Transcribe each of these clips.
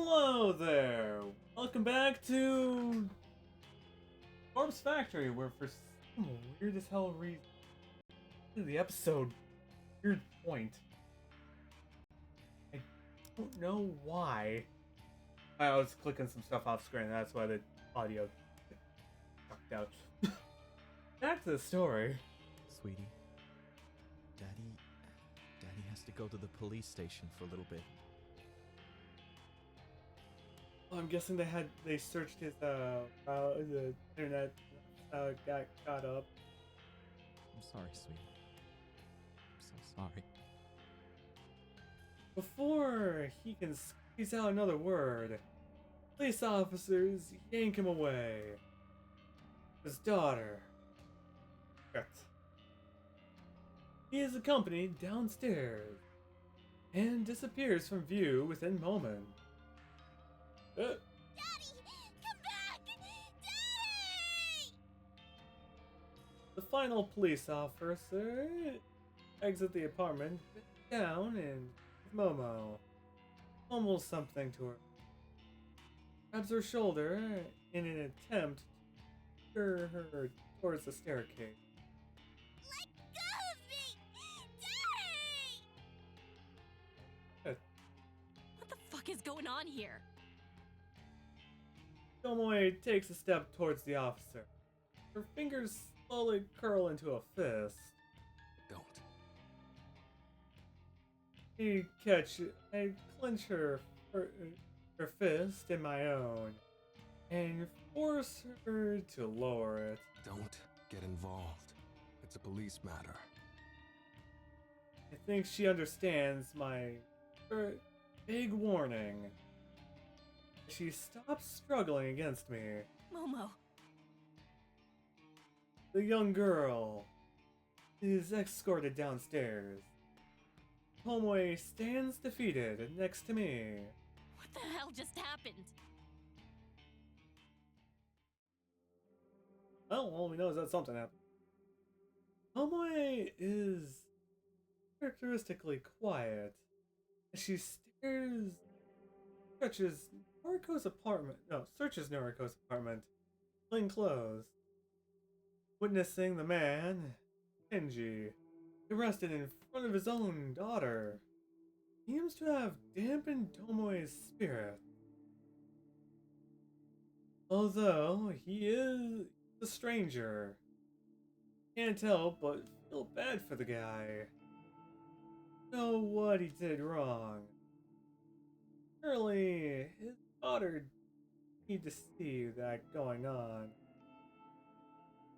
Hello there! Welcome back to Corpse Factory, where for some weird as hell reason, the episode weird point. I don't know why. I was clicking some stuff off screen, that's why the audio fucked out. Back to the story. Sweetie, Daddy has to go to the police station for a little bit. Well, I'm guessing they searched his the internet, got caught up. I'm sorry, sweetie. I'm so sorry. Before he can squeeze out another word, police officers yank him away. His daughter. Correct. He is accompanied downstairs and disappears from view within moments. Daddy! Come back! Daddy! The final police officer exits the apartment, down, and Momo mumbles something to her. Grabs her shoulder in an attempt to steer her towards the staircase. Let go of me! Daddy! What the fuck is going on here? Tomoe takes a step towards the officer. Her fingers slowly curl into a fist. Don't. I clench her fist in my own and force her to lower it. Don't get involved. It's a police matter. I think she understands my big warning. She stops struggling against me. Momo, The young girl is escorted downstairs. Tomoe stands defeated next to me. what the hell just happened? Well, all we know is that something happened. Tomoe is characteristically quiet. She searches Noriko's apartment, plain clothes. Witnessing the man, Kenji, arrested in front of his own daughter, seems to have dampened Tomoe's spirit. Although he is a stranger, can't help but feel bad for the guy. Know what he did wrong. Surely his daughter need to see that going on.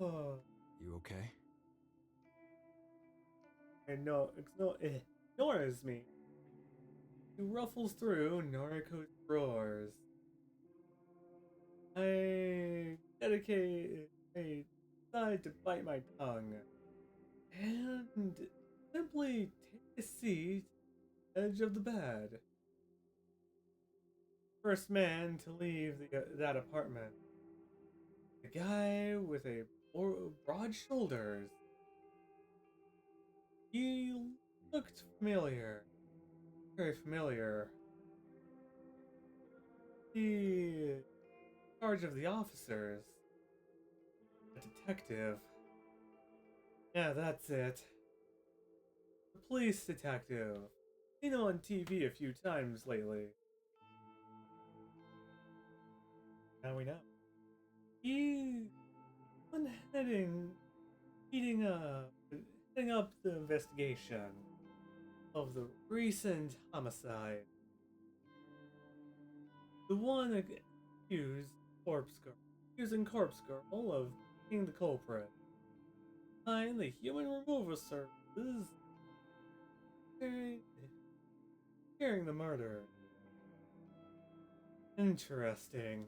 Oh, You okay? and no, ignores me. He ruffles through Noriko's drawers. I decide to bite my tongue and simply take a seat edge of the bed. First man to leave that apartment. A guy with a broad shoulders. He looked familiar. Very familiar. The charge of the officers. A detective. Yeah, that's it. The police detective. Seen him on TV a few times lately. Now we know. He's heading up the investigation of the recent homicide. The one accusing Corpse Girl of being the culprit. Behind the human removal services carrying the murder. Interesting.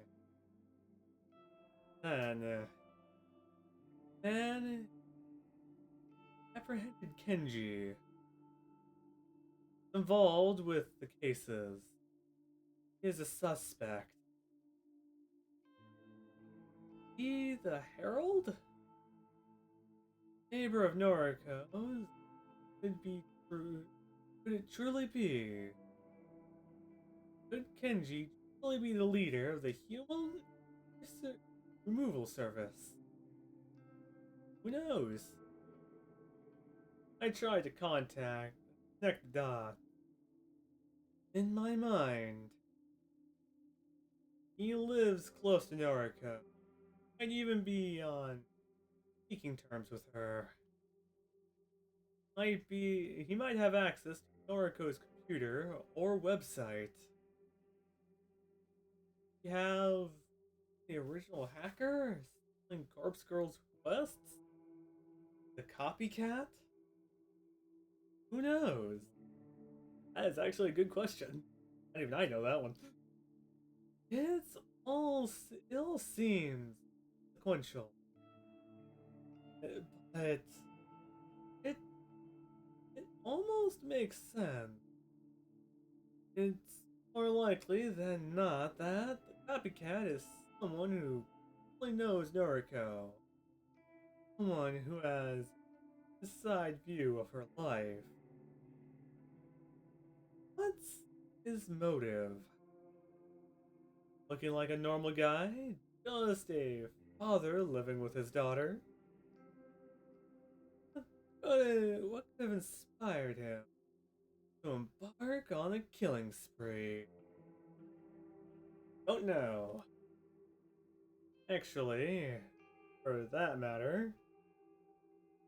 And apprehended Kenji. Involved with the cases. He is a suspect. He the Herald? Neighbor of Noriko's? Could it truly be? Could Kenji only be the leader of the human removal service. Who knows? I tried to connect the dots. In my mind, he lives close to Noriko. Might even be on speaking terms with her. He might have access to Noriko's computer or website. You have the original hacker stealing Corpse Girl's quests? The copycat? Who knows? That is actually a good question. Not even I know that one. It all seems sequential, but it almost makes sense. It's more likely than not that the copycat is someone who only knows Noriko, someone who has a side view of her life. What's his motive? Looking like a normal guy? Just a father living with his daughter? What could have inspired him to embark on a killing spree? Don't know. Actually, for that matter,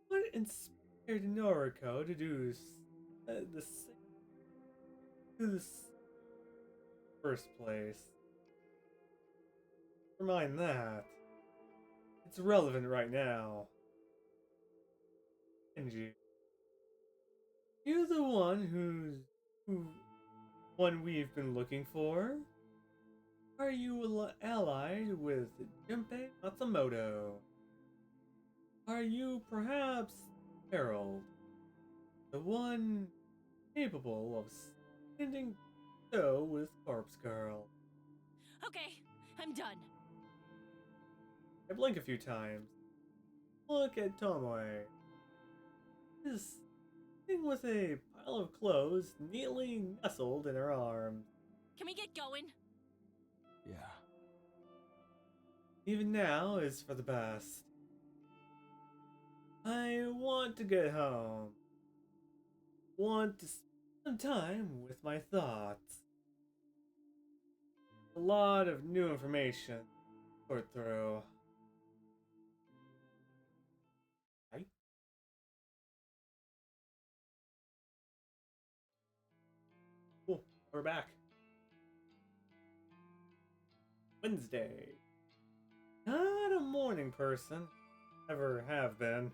what inspired Noriko to do this first place? Never mind that. It's relevant right now. Kenji, you the one we've been looking for? Are you allied with Junpei Matsumoto? Are you perhaps Harold, the one capable of standing toe with Corpse Girl? Okay, I'm done. I blink a few times. Look at Tomoe. This thing with a pile of clothes neatly nestled in her arms. Can we get going? Yeah. Even now is for the best. I want to get home. Want to spend time with my thoughts. A lot of new information to sort through. Right? Cool. We're back. Wednesday. Not a morning person. Never have been.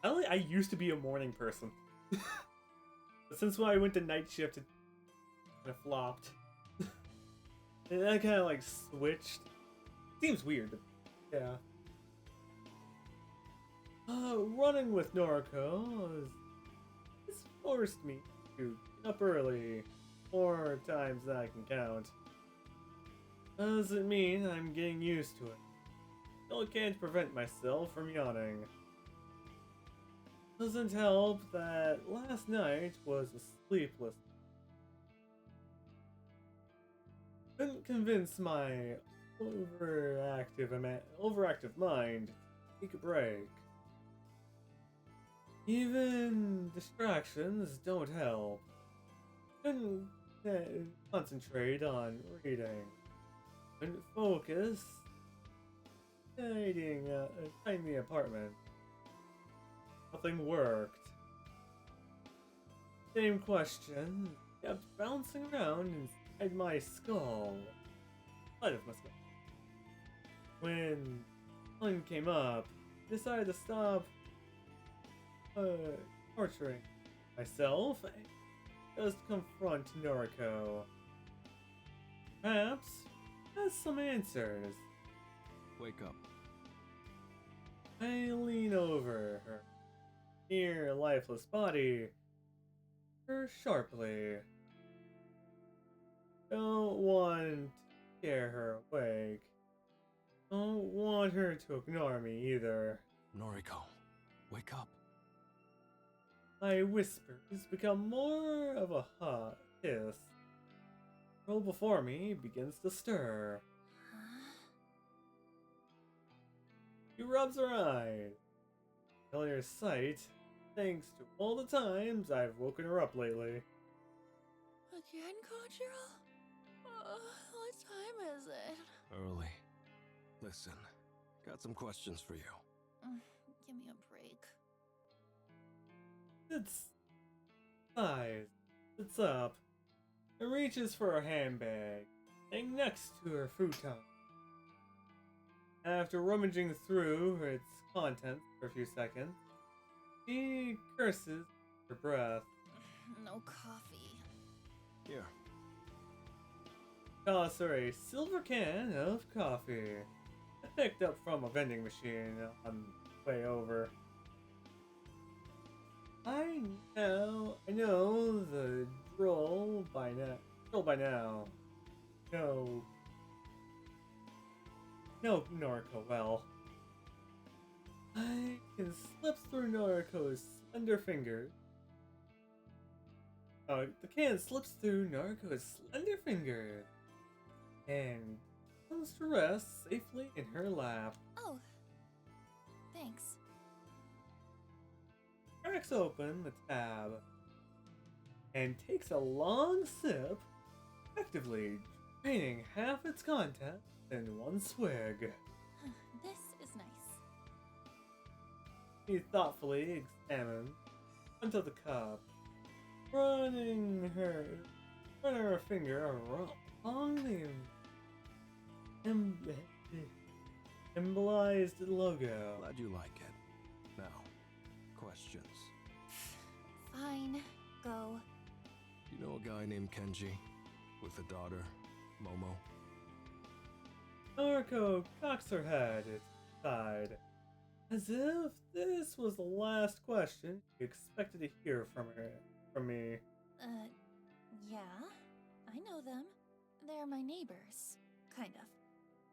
I used to be a morning person. But since when I went to night shift, it kind of flopped. And I kind of like switched. Seems weird, but yeah. Running with Noriko has forced me to get up early, more times than I can count. Doesn't mean I'm getting used to it. Still can't prevent myself from yawning. Doesn't help that last night was a sleepless. Couldn't convince my overactive mind to take a break. Even distractions don't help. Couldn't concentrate on reading. Couldn't focus. Tidying the apartment. Nothing worked. Same question kept bouncing around inside my skull. Inside of my skull. When one came up, I decided to stop torturing myself and just confront Noriko. Perhaps has some answers. Wake up. I lean over her near lifeless body, her sharply. Don't want to scare her awake. Don't want her to ignore me either. Noriko, wake up. My whispers become more of a hiss. world before me begins to stir. Huh? She rubs her eyes. Familiar sight, thanks to all the times I've woken her up lately. Again, Conjuro? What time is it? Early. Listen, got some questions for you. Give me a break. Sits up, and reaches for her handbag, laying next to her futon. After rummaging through its contents for a few seconds, she curses her breath. No coffee. Here. Toss her a silver can of coffee, picked up from a vending machine on the way over. I know the drill by now. No, Noriko well. I can slip through Noriko's slender fingers. The can slips through Noriko's slender fingers and comes to rest safely in her lap. Oh, thanks. Cracks open the tab and takes a long sip, effectively draining half its contents in one swig. This is nice. He thoughtfully examines onto the cup, running her finger along the emblazed logo. Glad you like it. Now, questions. Fine, go. You know a guy named Kenji? With a daughter, Momo? Noriko cocks her head at its side, as if this was the last question she expected to hear from me. Yeah, I know them. They're my neighbors. Kind of.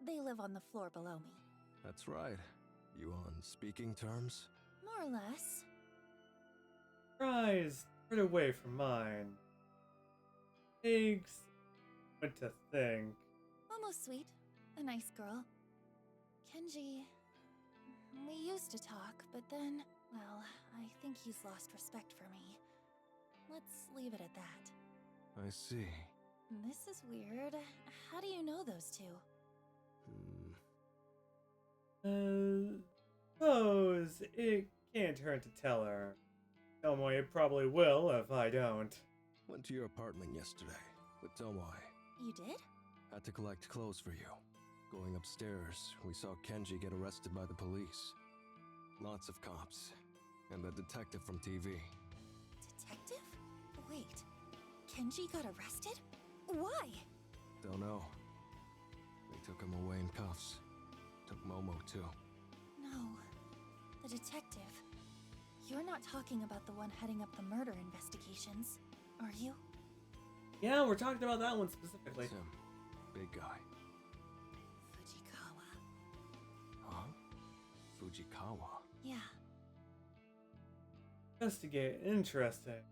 They live on the floor below me. That's right. You on speaking terms? More or less. Her eyes turned away from mine. Takes a moment to think. Almost sweet. A nice girl. Kenji... We used to talk, but then... Well, I think he's lost respect for me. Let's leave it at that. I see. This is weird. How do you know those two? Suppose it can't hurt to tell her. Tomoe probably will if I don't. Went to your apartment yesterday with Tomoe. You did? Had to collect clothes for you. Going upstairs, we saw Kenji get arrested by the police. Lots of cops. And the detective from TV. Detective? Wait. Kenji got arrested? Why? Don't know. They took him away in cuffs. Took Momo too. No. The detective. You're not talking about the one heading up the murder investigations, are you? Yeah, we're talking about that one specifically. It's him. Big guy. Fujikawa. Huh? Fujikawa? Yeah. Investigate. Interesting.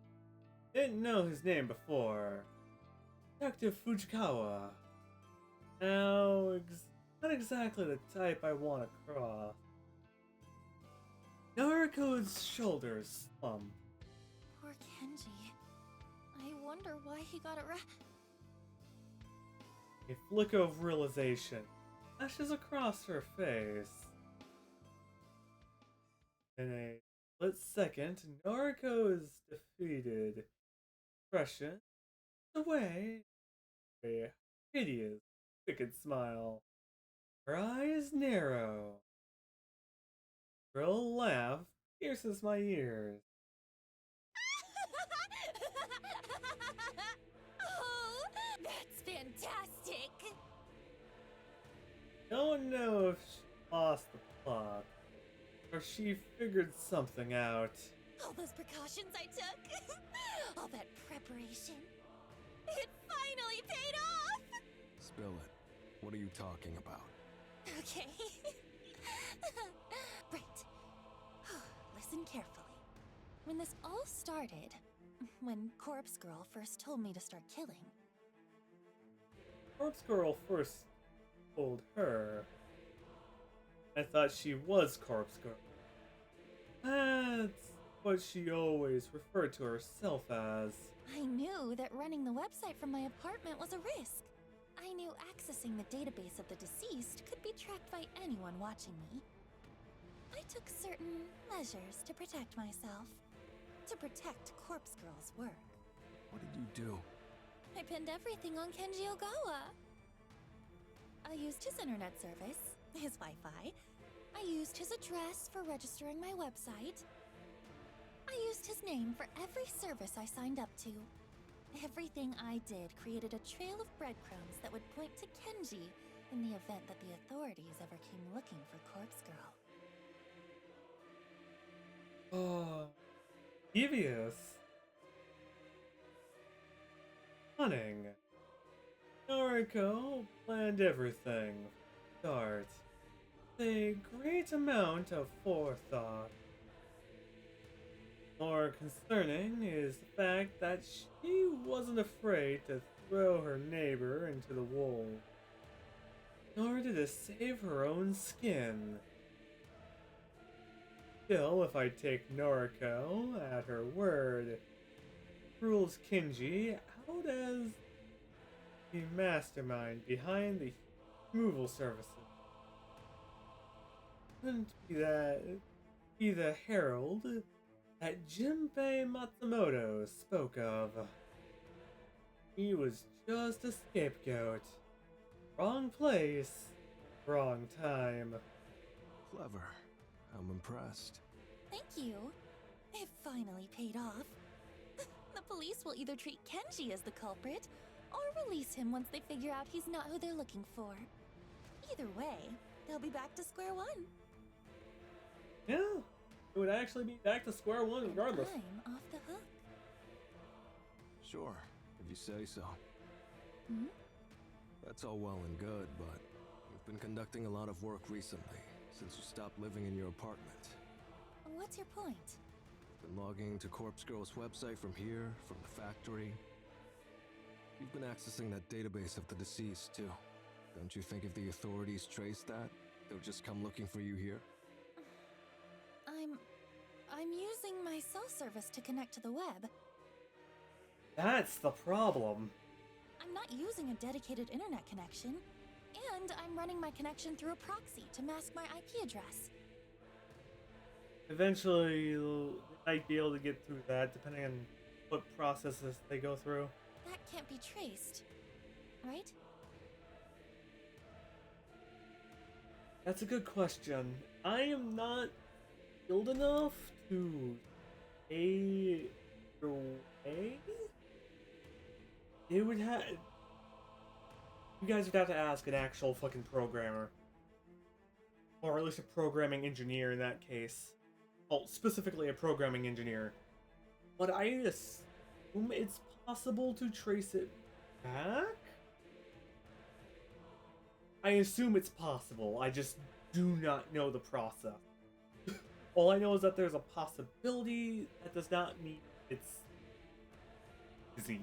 Didn't know his name before. Detective Fujikawa. Now, not exactly the type I want to cross. Noriko's shoulders slump. Poor Kenji. I wonder why he got arrested. A flick of realization flashes across her face. In a split second, Noriko's defeated expression away a hideous, wicked smile. Her eyes narrow. Shrill laugh pierces my ears. Oh, that's fantastic! Don't know if she lost the plot, or she figured something out. All those precautions I took, all that preparation, it finally paid off! Spill it. What are you talking about? Okay. Right. Listen carefully. When this all started, when Corpse Girl first told me to start killing, Corpse Girl first told her, I thought she was Corpse Girl. That's what she always referred to herself as. I knew that running the website from my apartment was a risk. I knew accessing the database of the deceased could be tracked by anyone watching me. I took certain measures to protect myself. To protect Corpse Girl's work. What did you do? I pinned everything on Kenji Ogawa. I used his internet service, his Wi-Fi. I used his address for registering my website. I used his name for every service I signed up to. Everything I did created a trail of breadcrumbs that would point to Kenji in the event that the authorities ever came looking for Corpse Girl. Oh, devious. Cunning. Noriko planned everything. Start. A great amount of forethought. More concerning is the fact that she wasn't afraid to throw her neighbor into the wolves, in order to save her own skin. Still, if I take Noriko at her word, rules Kenji out as the mastermind behind the removal services. Couldn't be the herald that Jinbei Matsumoto spoke of. He was just a scapegoat. Wrong place, wrong time. Clever. I'm impressed. Thank you. It finally paid off. The police will either treat Kenji as the culprit, or release him once they figure out he's not who they're looking for. Either way, they'll be back to square one. Yeah, it would actually be back to square one regardless. I'm off the hook. Sure, if you say so. Hmm? That's all well and good, but you've been conducting a lot of work recently, since you stopped living in your apartment. What's your point? Been logging to Corpse Girl's website from here, from the factory. You've been accessing that database of the deceased, too. Don't you think if the authorities trace that, they'll just come looking for you here? I'm using my cell service to connect to the web. That's the problem. I'm not using a dedicated internet connection, and I'm running my connection through a proxy to mask my IP address. Eventually, you might be able to get through that, depending on what processes they go through. That can't be traced, right? That's a good question. I am not skilled enough to pay your way. It would have. You guys would have to ask an actual fucking programmer. Or at least a programming engineer in that case. Well, specifically a programming engineer. But I assume it's possible to trace it back? I assume it's possible. I just do not know the process. All I know is that there's a possibility. That does not mean it's easy.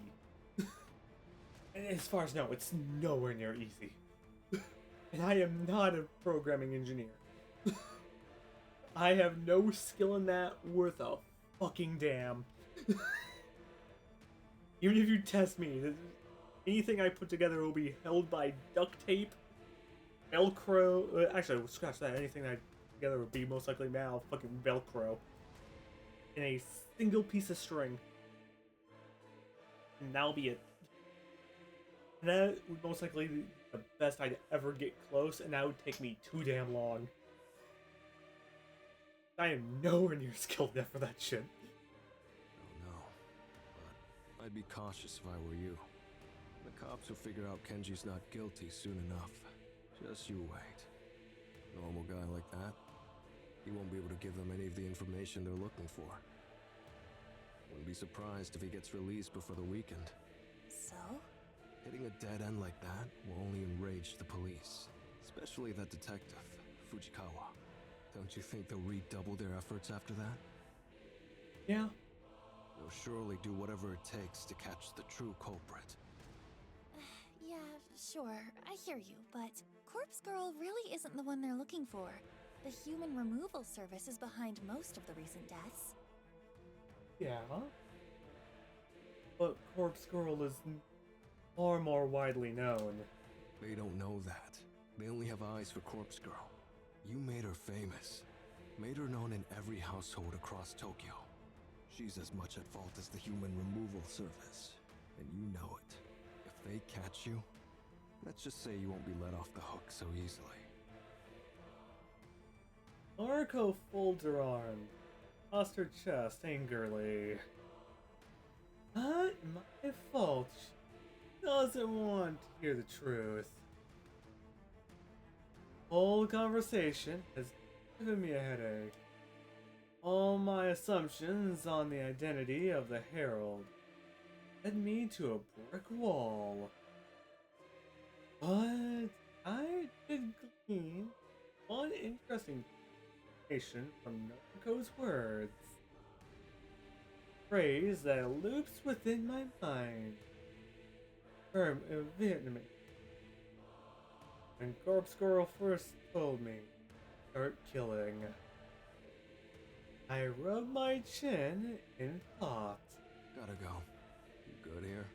And as far as I know, it's nowhere near easy. And I am not a programming engineer. I have no skill in that worth a fucking damn. Even if you test me, anything I put together will be held by duct tape, Velcro. Actually, scratch that. Anything I put together would be most likely now fucking Velcro. In a single piece of string. And that'll be it. And that would most likely be the best I'd ever get close, and that would take me too damn long. I am nowhere near skilled enough for that shit. Oh no. But I'd be cautious if I were you. The cops will figure out Kenji's not guilty soon enough. Just you wait. Normal guy like that, he won't be able to give them any of the information they're looking for. Wouldn't be surprised if he gets released before the weekend. So? Hitting a dead end like that will only enrage the police. Especially that detective, Fujikawa. Don't you think they'll redouble their efforts after that? Yeah. They'll surely do whatever it takes to catch the true culprit. Yeah, Sure, I hear you, but Corpse Girl really isn't the one they're looking for. The human removal service is behind most of the recent deaths. Yeah. But Corpse Girl is far more widely known. They don't know that. They only have eyes for Corpse Girl. You made her famous. Made her known in every household across Tokyo. She's as much at fault as the human removal service. And you know it. If they catch you, let's just say you won't be let off the hook so easily. Noriko folds her arms, across her chest angrily. Not my fault. She doesn't want to hear the truth. Whole conversation has given me a headache. All my assumptions on the identity of the Herald led me to a brick wall. But I did glean one interesting information from Noriko's words. Phrase that loops within my mind. Vietnamese. When Corpse Girl first told me, start killing. I rubbed my chin in thought. Gotta go. You good here?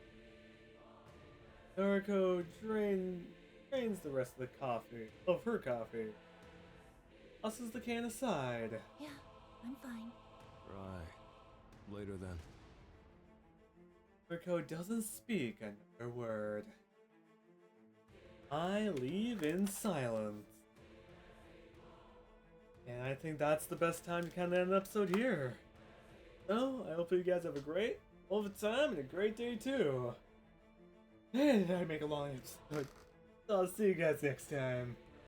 Noriko drains the rest of her coffee. Tosses the can aside. Yeah, I'm fine. Right. Later then. Noriko doesn't speak another word. I leave in silence. And I think that's the best time to kind of end the episode here. So, I hope you guys have a great time and a great day too. And I make a long episode. So I'll see you guys next time.